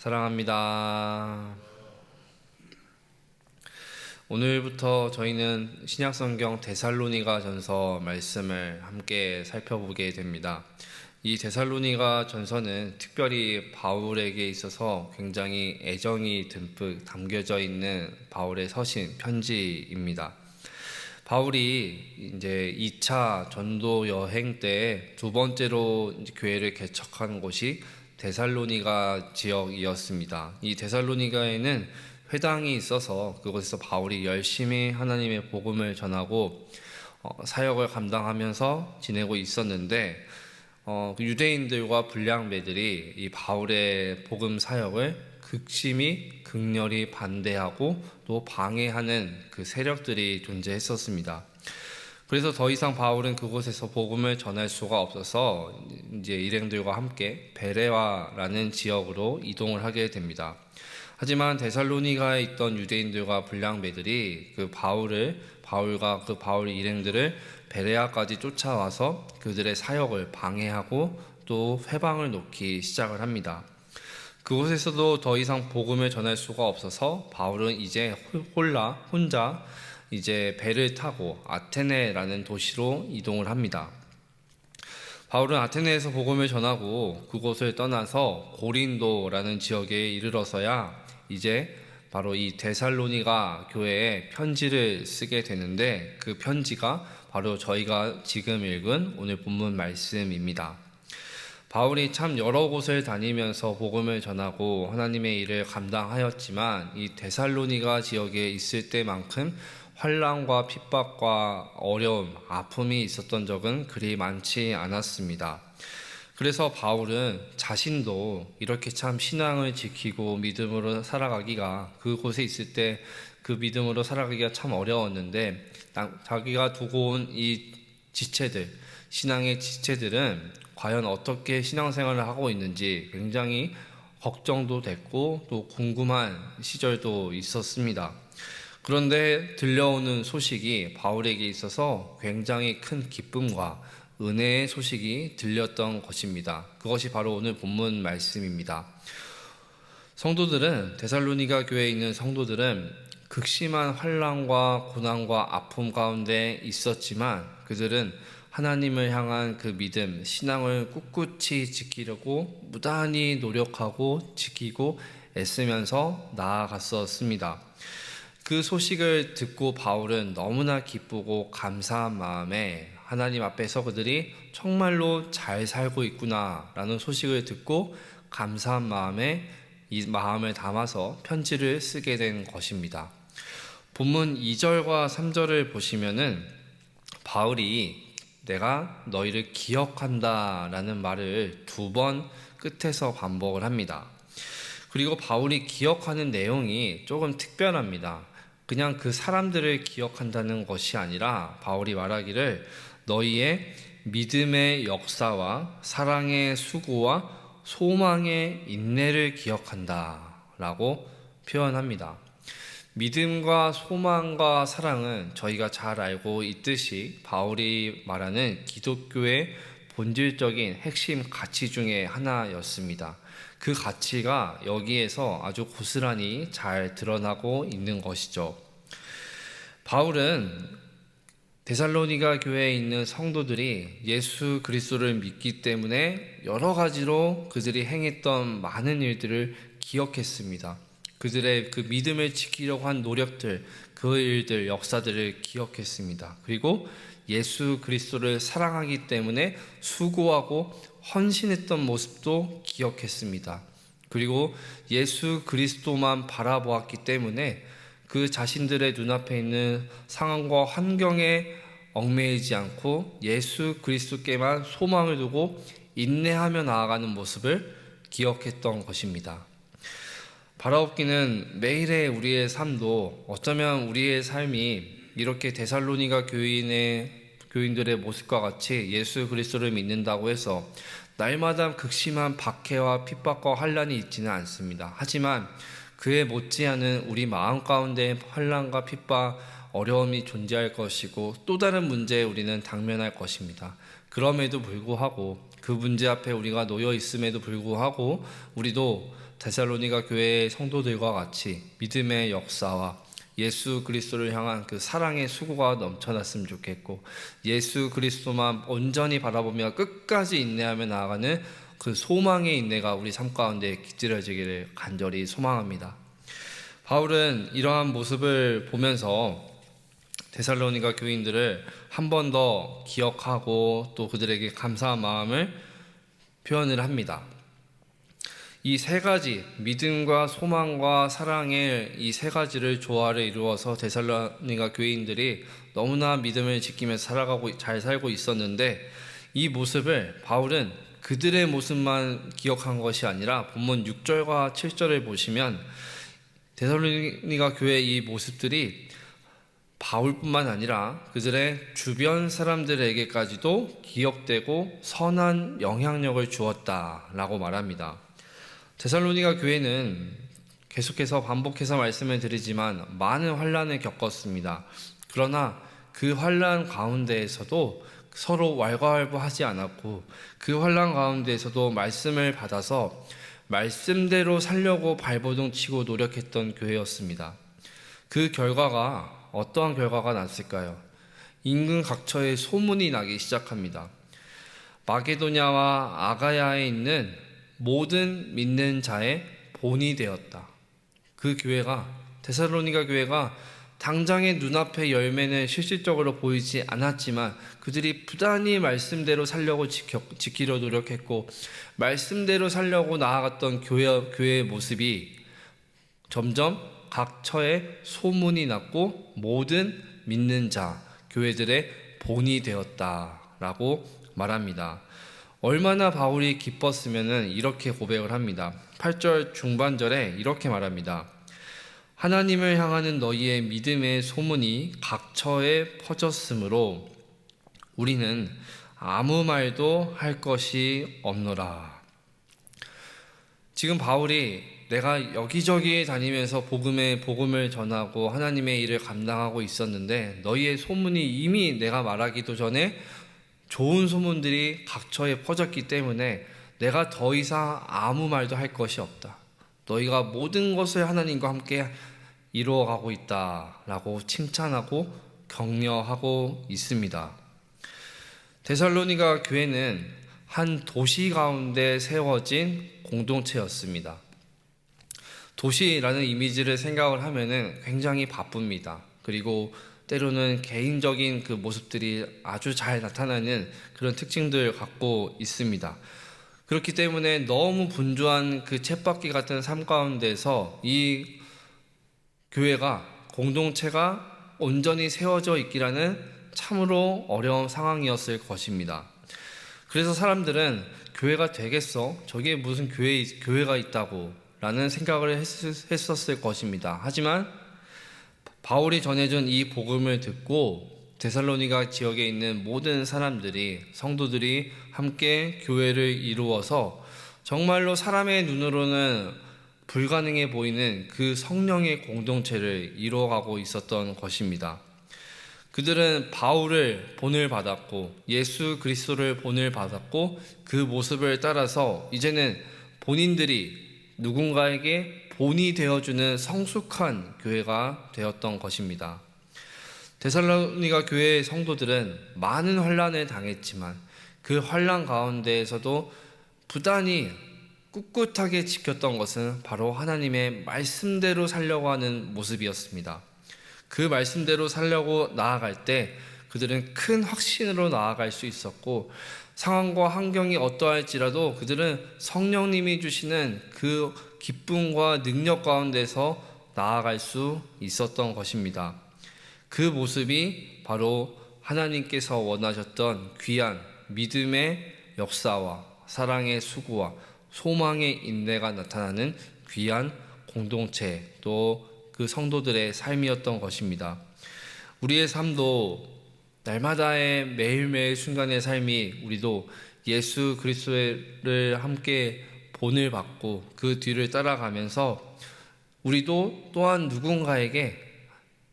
사랑합니다. 오늘부터 저희는 신약성경 데살로니가 전서 말씀을 함께 살펴보게 됩니다. 이 데살로니가 전서는 특별히 바울에게 있어서 굉장히 애정이 듬뿍 담겨져 있는 바울의 서신 편지입니다. 바울이 이제 2차 전도 여행 때 두 번째로 교회를 개척한 곳이 데살로니가 지역이었습니다. 이 데살로니가에는 회당이 있어서 그곳에서 바울이 열심히 하나님의 복음을 전하고 사역을 감당하면서 지내고 있었는데 유대인들과 불량배들이 이 바울의 복음 사역을 극심히 극렬히 반대하고 또 방해하는 그 세력들이 존재했었습니다. 그래서 더 이상 바울은 그곳에서 복음을 전할 수가 없어서 이제 일행들과 함께 베레와라는 지역으로 이동을 하게 됩니다. 하지만 데살로니가에 있던 유대인들과 불량배들이 바울과 그 바울 일행들을 베레아까지 쫓아와서 그들의 사역을 방해하고 또 회방을 놓기 시작을 합니다. 그곳에서도 더 이상 복음을 전할 수가 없어서 바울은 이제 혼자 이제 배를 타고 아테네라는 도시로 이동을 합니다. 바울은 아테네에서 복음을 전하고 그곳을 떠나서 고린도라는 지역에 이르러서야 이제 바로 이 데살로니가 교회에 편지를 쓰게 되는데 그 편지가 바로 저희가 지금 읽은 오늘 본문 말씀입니다. 바울이 참 여러 곳을 다니면서 복음을 전하고 하나님의 일을 감당하였지만 이 데살로니가 지역에 있을 때만큼 환난과 핍박과 어려움, 아픔이 있었던 적은 그리 많지 않았습니다. 그래서 바울은 자신도 이렇게 참 신앙을 지키고 믿음으로 살아가기가 그곳에 있을 때 그 믿음으로 살아가기가 참 어려웠는데 자기가 두고 온 이 지체들, 신앙의 지체들은 과연 어떻게 신앙생활을 하고 있는지 굉장히 걱정도 됐고 또 궁금한 시절도 있었습니다. 그런데 들려오는 소식이 바울에게 있어서 굉장히 큰 기쁨과 은혜의 소식이 들렸던 것입니다. 그것이 바로 오늘 본문 말씀입니다. 데살로니가 교회에 있는 성도들은 극심한 환난과 고난과 아픔 가운데 있었지만 그들은 하나님을 향한 그 믿음, 신앙을 꿋꿋이 지키려고 무단히 노력하고 지키고 애쓰면서 나아갔었습니다. 그 소식을 듣고 바울은 너무나 기쁘고 감사한 마음에 하나님 앞에서 그들이 정말로 잘 살고 있구나라는 소식을 듣고 감사한 마음에 이 마음을 담아서 편지를 쓰게 된 것입니다. 본문 2절과 3절을 보시면은 바울이 내가 너희를 기억한다 라는 말을 2번 끝에서 반복을 합니다. 그리고 바울이 기억하는 내용이 조금 특별합니다. 그냥 그 사람들을 기억한다는 것이 아니라 바울이 말하기를 너희의 믿음의 역사와 사랑의 수고와 소망의 인내를 기억한다 라고 표현합니다. 믿음과 소망과 사랑은 저희가 잘 알고 있듯이 바울이 말하는 기독교의 본질적인 핵심 가치 중에 하나였습니다. 그 가치가 여기에서 아주 고스란히 잘 드러나고 있는 것이죠. 바울은 데살로니가 교회에 있는 성도들이 예수 그리스도를 믿기 때문에 여러 가지로 그들이 행했던 많은 일들을 기억했습니다. 그들의 그 믿음을 지키려고 한 노력들, 그 일들, 역사들을 기억했습니다. 그리고 예수 그리스도를 사랑하기 때문에 수고하고 헌신했던 모습도 기억했습니다. 그리고 예수 그리스도만 바라보았기 때문에 그 자신들의 눈앞에 있는 상황과 환경에 얽매이지 않고 예수 그리스도께만 소망을 두고 인내하며 나아가는 모습을 기억했던 것입니다. 바라옵기는 매일의 우리의 삶도 어쩌면 우리의 삶이 이렇게 데살로니가 교인들의 모습과 같이 예수 그리스도를 믿는다고 해서 날마다 극심한 박해와 핍박과 환난이 있지는 않습니다. 하지만 그에 못지않은 우리 마음 가운데 환난과 핍박, 어려움이 존재할 것이고 또 다른 문제에 우리는 당면할 것입니다. 그럼에도 불구하고 그 문제 앞에 우리가 놓여 있음에도 불구하고 우리도 데살로니가 교회의 성도들과 같이 믿음의 역사와 예수 그리스도를 향한 그 사랑의 수고가 넘쳐났으면 좋겠고, 예수 그리스도만 온전히 바라보며 끝까지 인내하며 나아가는 그 소망의 인내가 우리 삶 가운데 깃들여지기를 간절히 소망합니다. 바울은 이러한 모습을 보면서 데살로니가 교인들을 한 번 더 기억하고 또 그들에게 감사한 마음을 표현을 합니다. 이 세 가지, 믿음과 소망과 사랑의 이 세 가지를 조화를 이루어서 데살로니가 교인들이 너무나 믿음을 지키면서 잘 살고 있었는데, 이 모습을 바울은 그들의 모습만 기억한 것이 아니라 본문 6절과 7절을 보시면 데살로니가 교회의 이 모습들이 바울뿐만 아니라 그들의 주변 사람들에게까지도 기억되고 선한 영향력을 주었다라고 말합니다. 데살로니가 교회는 계속해서 반복해서 말씀을 드리지만 많은 환난을 겪었습니다. 그러나 그 환난 가운데에서도 서로 왈가왈부하지 않았고, 그 환난 가운데에서도 말씀을 받아서 말씀대로 살려고 발버둥 치고 노력했던 교회였습니다. 그 결과가 어떠한 결과가 났을까요? 인근 각처에 소문이 나기 시작합니다. 마게도냐와 아가야에 있는 모든 믿는 자의 본이 되었다. 그 교회가, 데살로니가 교회가 당장의 눈앞의 열매는 실질적으로 보이지 않았지만 그들이 부단히 말씀대로 살려고 지키려 노력했고, 말씀대로 살려고 나아갔던 교회의 모습이 점점 각 처에 소문이 났고 모든 믿는 자, 교회들의 본이 되었다라고 말합니다. 얼마나 바울이 기뻤으면 이렇게 고백을 합니다. 8절 중반절에 이렇게 말합니다. 하나님을 향하는 너희의 믿음의 소문이 각처에 퍼졌으므로 우리는 아무 말도 할 것이 없노라. 지금 바울이 내가 여기저기 다니면서 복음을 전하고 하나님의 일을 감당하고 있었는데 너희의 소문이 이미 내가 말하기도 전에 좋은 소문들이 각처에 퍼졌기 때문에 내가 더 이상 아무 말도 할 것이 없다. 너희가 모든 것을 하나님과 함께 이루어가고 있다라고 칭찬하고 격려하고 있습니다. 데살로니가 교회는 한 도시 가운데 세워진 공동체였습니다. 도시라는 이미지를 생각을 하면은 굉장히 바쁩니다. 그리고 때로는 개인적인 그 모습들이 아주 잘 나타나는 그런 특징들을 갖고 있습니다. 그렇기 때문에 너무 분주한 그 쳇바퀴 같은 삶 가운데서 이 교회가, 공동체가 온전히 세워져 있기라는 참으로 어려운 상황이었을 것입니다. 그래서 사람들은 교회가 되겠어? 저게 무슨 교회가 있다고 라는 생각을 했었을 것입니다. 하지만 바울이 전해준 이 복음을 듣고 데살로니가 지역에 있는 모든 사람들이, 성도들이 함께 교회를 이루어서 정말로 사람의 눈으로는 불가능해 보이는 그 성령의 공동체를 이루어가고 있었던 것입니다. 그들은 바울을 본을 받았고 예수 그리스도를 본을 받았고 그 모습을 따라서 이제는 본인들이 누군가에게 본이 되어주는 성숙한 교회가 되었던 것입니다. 데살로니가 교회의 성도들은 많은 환난을 당했지만 그 환난 가운데에서도 부단히 꿋꿋하게 지켰던 것은 바로 하나님의 말씀대로 살려고 하는 모습이었습니다. 그 말씀대로 살려고 나아갈 때 그들은 큰 확신으로 나아갈 수 있었고, 상황과 환경이 어떠할지라도 그들은 성령님이 주시는 그 기쁨과 능력 가운데서 나아갈 수 있었던 것입니다. 그 모습이 바로 하나님께서 원하셨던 귀한 믿음의 역사와 사랑의 수고와 소망의 인내가 나타나는 귀한 공동체, 또 그 성도들의 삶이었던 것입니다. 우리의 삶도 날마다의 매일매일 순간의 삶이 우리도 예수 그리스도를 함께 본을 받고 그 뒤를 따라가면서 우리도 또한 누군가에게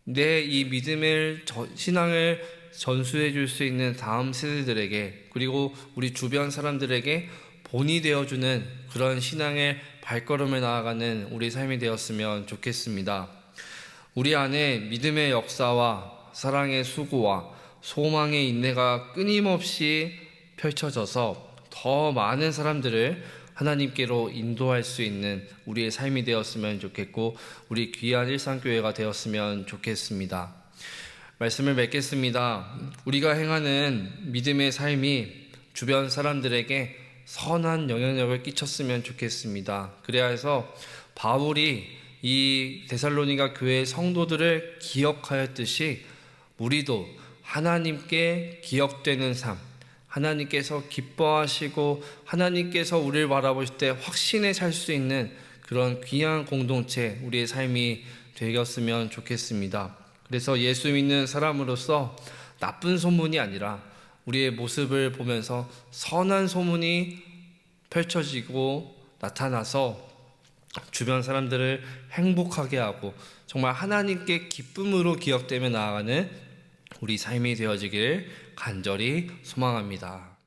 내 이 믿음의 신앙을 전수해 줄 수 있는 다음 세대들에게, 그리고 우리 주변 사람들에게 본이 되어주는 그런 신앙의 발걸음을 나아가는 우리 삶이 되었으면 좋겠습니다. 우리 안에 믿음의 역사와 사랑의 수고와 소망의 인내가 끊임없이 펼쳐져서 더 많은 사람들을 하나님께로 인도할 수 있는 우리의 삶이 되었으면 좋겠고, 우리 귀한 일상교회가 되었으면 좋겠습니다. 말씀을 맺겠습니다. 우리가 행하는 믿음의 삶이 주변 사람들에게 선한 영향력을 끼쳤으면 좋겠습니다. 그래야 해서 바울이 이 데살로니가 교회의 성도들을 기억하였듯이 우리도 하나님께 기억되는 삶, 하나님께서 기뻐하시고 하나님께서 우리를 바라보실 때 확신에 살 수 있는 그런 귀한 공동체, 우리의 삶이 되었으면 좋겠습니다. 그래서 예수 믿는 사람으로서 나쁜 소문이 아니라 우리의 모습을 보면서 선한 소문이 펼쳐지고 나타나서 주변 사람들을 행복하게 하고 정말 하나님께 기쁨으로 기억되며 나아가는 우리 삶이 되어지길 간절히 소망합니다.